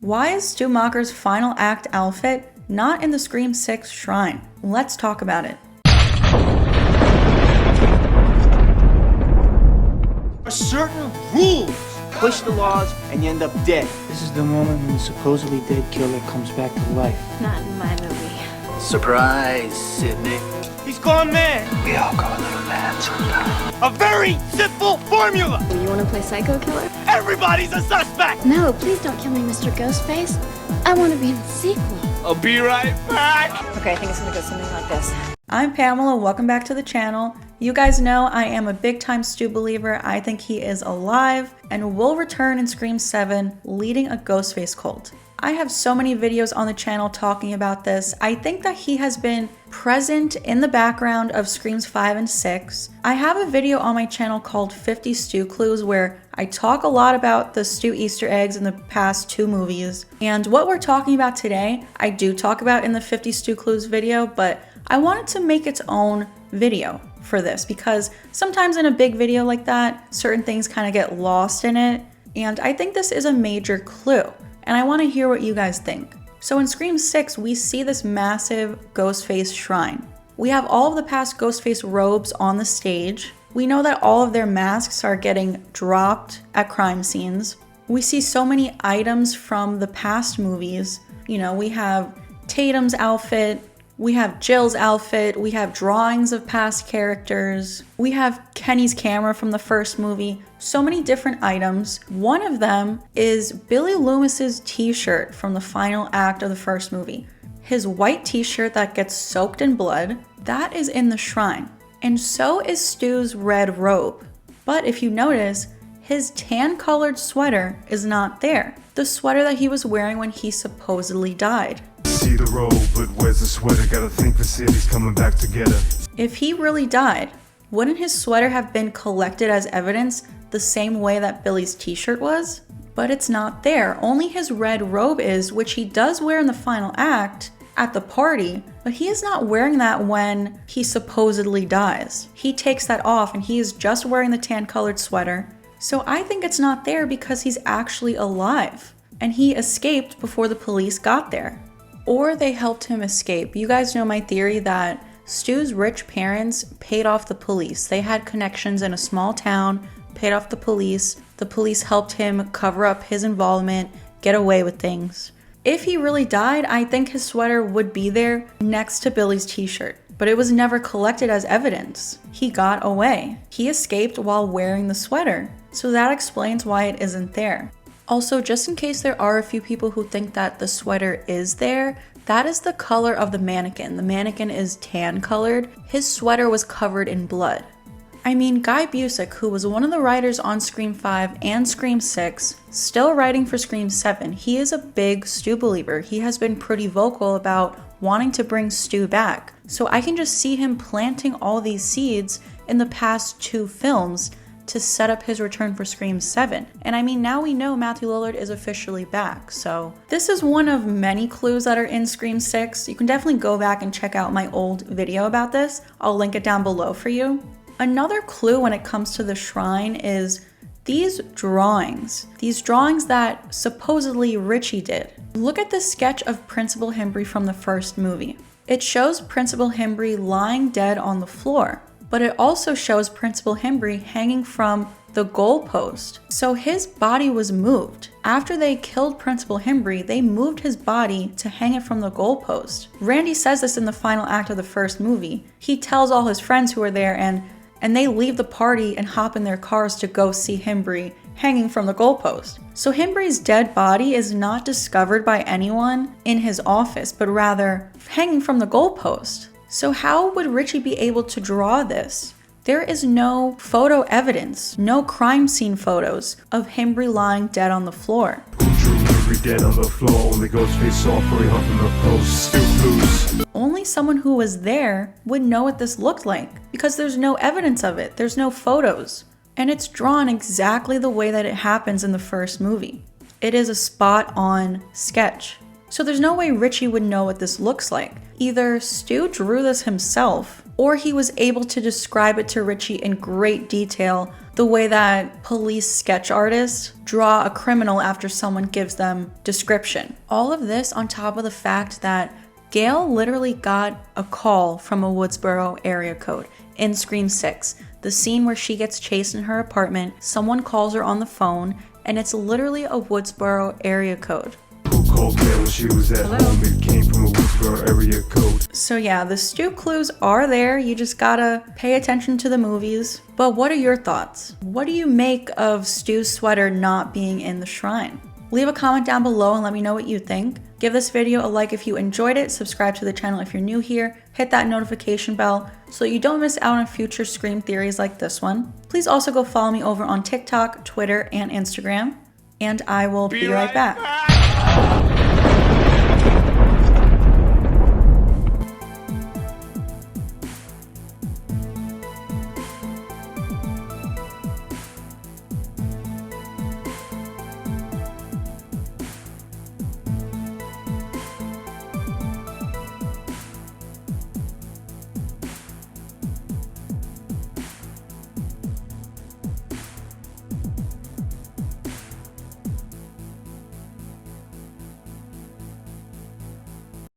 Why is Stu Macher's final act outfit not in the Scream 6 shrine? Let's talk about it. Certain rules. Push the laws and you end up dead. This is the moment when the supposedly dead killer comes back to life. Not in my movie. Surprise, Sydney. He's gone mad. We all go a little mad sometimes. A very simple formula. You want to play psycho killer? Everybody's a suspect. No, please don't kill me, Mr. Ghostface. I want to be in the sequel. I'll be right back. Okay, I think it's gonna go something like this. I'm Pamela, welcome back to the channel. You guys know I am a big time Stu believer. I think he is alive and will return in Scream 7, leading a Ghostface cult. I have so many videos on the channel talking about this. I think that he has been present in the background of Screams 5 and 6. I have a video on my channel called 50 Stu Clues where I talk a lot about the Stu Easter eggs in the past 2 movies. And what we're talking about today, I do talk about in the 50 Stu Clues video, but I wanted to make its own video for this because sometimes in a big video like that, certain things kind of get lost in it. And I think this is a major clue. And I want to hear what you guys think. So in Scream 6, we see this massive Ghostface shrine. We have all of the past Ghostface robes on the stage. We know that all of their masks are getting dropped at crime scenes. We see so many items from the past movies. You know, we have Tatum's outfit, we have Jill's outfit, we have drawings of past characters, we have Kenny's camera from the first movie, so many different items. One of them is Billy Loomis's t-shirt from the final act of the first movie. His white t-shirt that gets soaked in blood, that is in the shrine. And so is Stu's red robe. But if you notice, his tan-colored sweater is not there. The sweater that he was wearing when he supposedly died. See the road, but where's the sweater? Gotta think the city's coming back together. If he really died, wouldn't his sweater have been collected as evidence the same way that Billy's t-shirt was? But it's not there. Only his red robe is, which he does wear in the final act at the party, but he is not wearing that when he supposedly dies. He takes that off and he is just wearing the tan-colored sweater. So I think it's not there because he's actually alive and he escaped before the police got there. Or they helped him escape. You guys know my theory that Stu's rich parents paid off the police. They had connections in a small town, paid off the police. The police helped him cover up his involvement, get away with things. If he really died, I think his sweater would be there next to Billy's t-shirt, but it was never collected as evidence. He got away. He escaped while wearing the sweater. So that explains why it isn't there. Also, just in case there are a few people who think that the sweater is there, that is the color of the mannequin. The mannequin is tan colored. His sweater was covered in blood. I mean, Guy Busick, who was one of the writers on Scream 5 and Scream 6, still writing for Scream 7, he is a big Stu believer. He has been pretty vocal about wanting to bring Stu back. So I can just see him planting all these seeds in the past 2 films to set up his return for Scream 7. And I mean, now we know Matthew Lillard is officially back, so this is one of many clues that are in Scream 6. You can definitely go back and check out my old video about this. I'll link it down below for you. Another clue when it comes to the shrine is these drawings that supposedly Richie did. Look at the sketch of Principal Himbry from the first movie. It shows Principal Himbry lying dead on the floor, but it also shows Principal Himbry hanging from the goalpost. So his body was moved. After they killed Principal Himbry, they moved his body to hang it from the goalpost. Randy says this in the final act of the first movie. He tells all his friends who are there and they leave the party and hop in their cars to go see Himbry hanging from the goalpost. So Himbry's dead body is not discovered by anyone in his office, but rather hanging from the goalpost. So how would Richie be able to draw this? There is no photo evidence, no crime scene photos of Himbry lying dead on the floor. Dead on the floor, only Ghostface saw for a huff in the post. Stu Clues. Only someone who was there would know what this looked like because there's no evidence of it. There's no photos. And it's drawn exactly the way that it happens in the first movie. It is a spot-on sketch. So there's no way Richie would know what this looks like. Either Stu drew this himself, or he was able to describe it to Richie in great detail the way that police sketch artists draw a criminal after someone gives them description. All of this on top of the fact that GALE literally got a call from a Woodsboro area code in Scream 6. The scene where she gets chased in her apartment, someone calls her on the phone, and it's literally a Woodsboro area code. Who called GALE when she was at home? It came from a Woodsboro area code. So yeah, the Stu clues are there, you just gotta pay attention to the movies. But what are your thoughts? What do you make of Stu's sweater not being in the shrine? Leave a comment down below and let me know what you think. Give this video a like if you enjoyed it, subscribe to the channel if you're new here, hit that notification bell so you don't miss out on future Scream theories like this one. Please also go follow me over on TikTok, Twitter, and Instagram, and I will be right back.